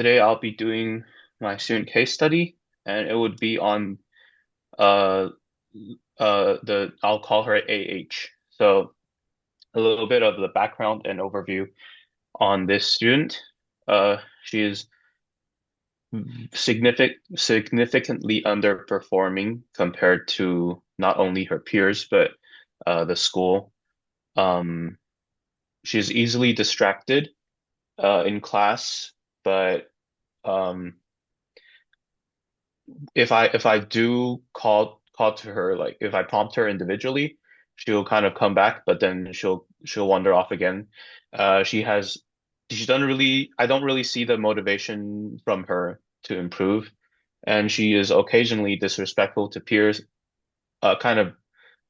Today I'll be doing my student case study, and it would be on uh the I'll call her AH. So a little bit of the background and overview on this student. She is significantly underperforming compared to not only her peers but the school. Um, she's easily distracted in class, but um if I do call to her, like if I prompt her individually, she'll kind of come back, but then she'll wander off again. She has she doesn't really I don't really see the motivation from her to improve, and she is occasionally disrespectful to peers. Kind of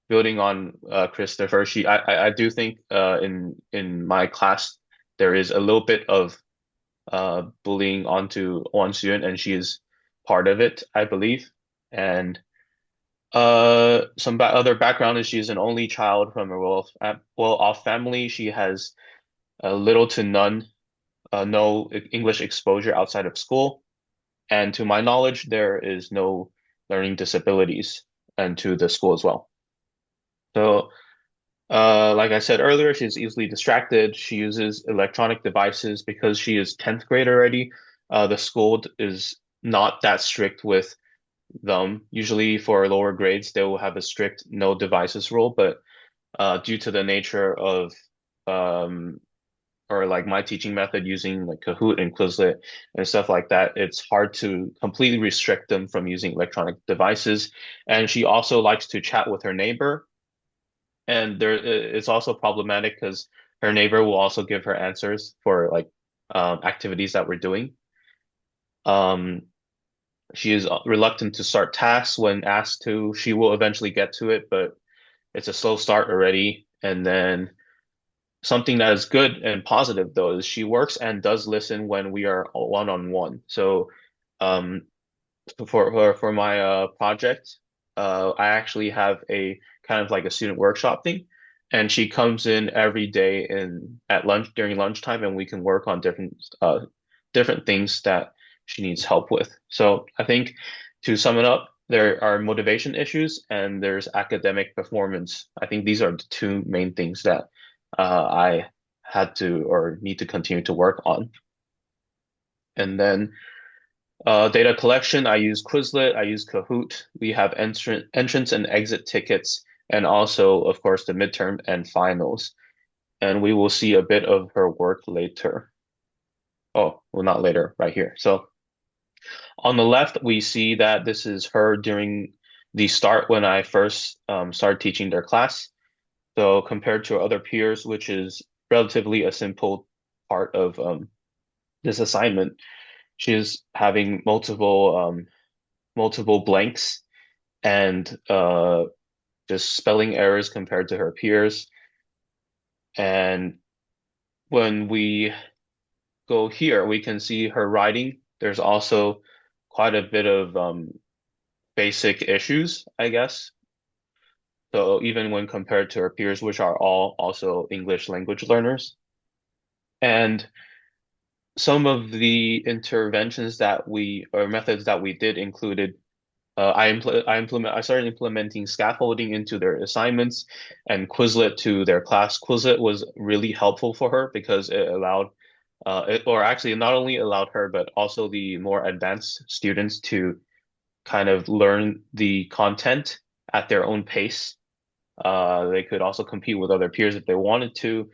building on Christopher, I do think in my class there is a little bit of bullying onto one student, and she is part of it, I believe. And some ba other background is she's an only child from a well-off family. She has little to none, no English exposure outside of school. And to my knowledge, there is no learning disabilities and to the school as well. So, like I said earlier, she's easily distracted. She uses electronic devices because she is 10th grade already. The school is not that strict with them. Usually for lower grades, they will have a strict no devices rule, but due to the nature of um, or like my teaching method using like Kahoot and Quizlet and stuff like that, it's hard to completely restrict them from using electronic devices. And she also likes to chat with her neighbor, and it's also problematic because her neighbor will also give her answers for like activities that we're doing. Um, She is reluctant to start tasks when asked to. She will eventually get to it, but it's a slow start already. And then something that is good and positive though is she works and does listen when we are one-on-one. So um, for my project, I actually have a kind of like a student workshop thing, and she comes in every day in at lunch during lunchtime, and we can work on different things that she needs help with. So I think to sum it up, there are motivation issues and there's academic performance. I think these are the two main things that I had to or need to continue to work on. And then data collection, I use Quizlet, I use Kahoot. We have entrance and exit tickets, and also, of course, the midterm and finals. And we will see a bit of her work later. Oh, well, not later, right here. So on the left, we see that this is her during the start when I first started teaching their class. So compared to other peers, which is relatively a simple part of this assignment, she's having multiple blanks and just spelling errors compared to her peers. And when we go here, we can see her writing. There's also quite a bit of basic issues, I guess. So even when compared to her peers, which are all also English language learners. And some of the interventions that we or methods that we did included I started implementing scaffolding into their assignments and Quizlet to their class. Quizlet was really helpful for her because it allowed or actually not only allowed her but also the more advanced students to kind of learn the content at their own pace. They could also compete with other peers if they wanted to.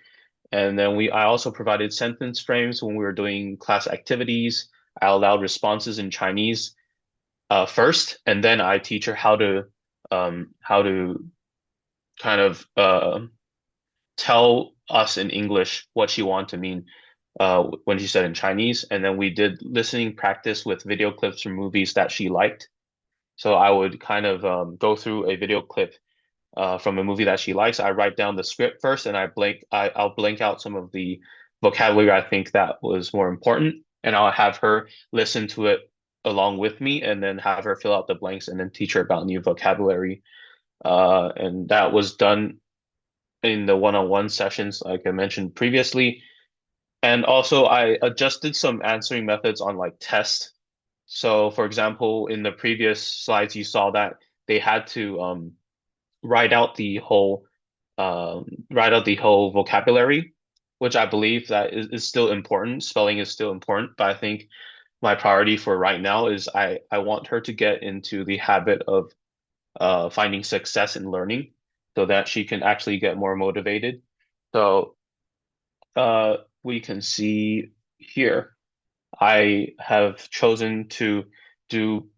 And then I also provided sentence frames when we were doing class activities. I allowed responses in Chinese first, and then I teach her how to kind of tell us in English what she wanted to mean when she said in Chinese. And then we did listening practice with video clips from movies that she liked. So I would kind of go through a video clip from a movie that she likes. I write down the script first, and I'll blank out some of the vocabulary I think that was more important, and I'll have her listen to it along with me, and then have her fill out the blanks, and then teach her about new vocabulary. And that was done in the one-on-one sessions, like I mentioned previously. And also I adjusted some answering methods on like tests. So for example, in the previous slides, you saw that they had to write out the whole write out the whole vocabulary, which I believe that is still important. Spelling is still important, but I think my priority for right now is I want her to get into the habit of finding success in learning so that she can actually get more motivated. So we can see here, I have chosen to do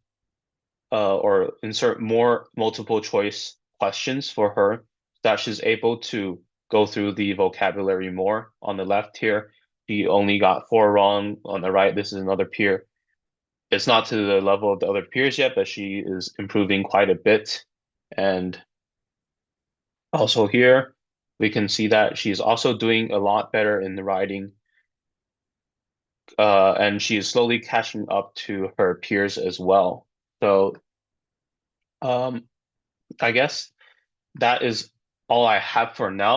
or insert more multiple choice questions for her so that she's able to go through the vocabulary more. On the left here, she only got four wrong. On the right, this is another peer. It's not to the level of the other peers yet, but she is improving quite a bit. And also here, we can see that she's also doing a lot better in the writing, and she is slowly catching up to her peers as well. So, um, I guess that is all I have for now.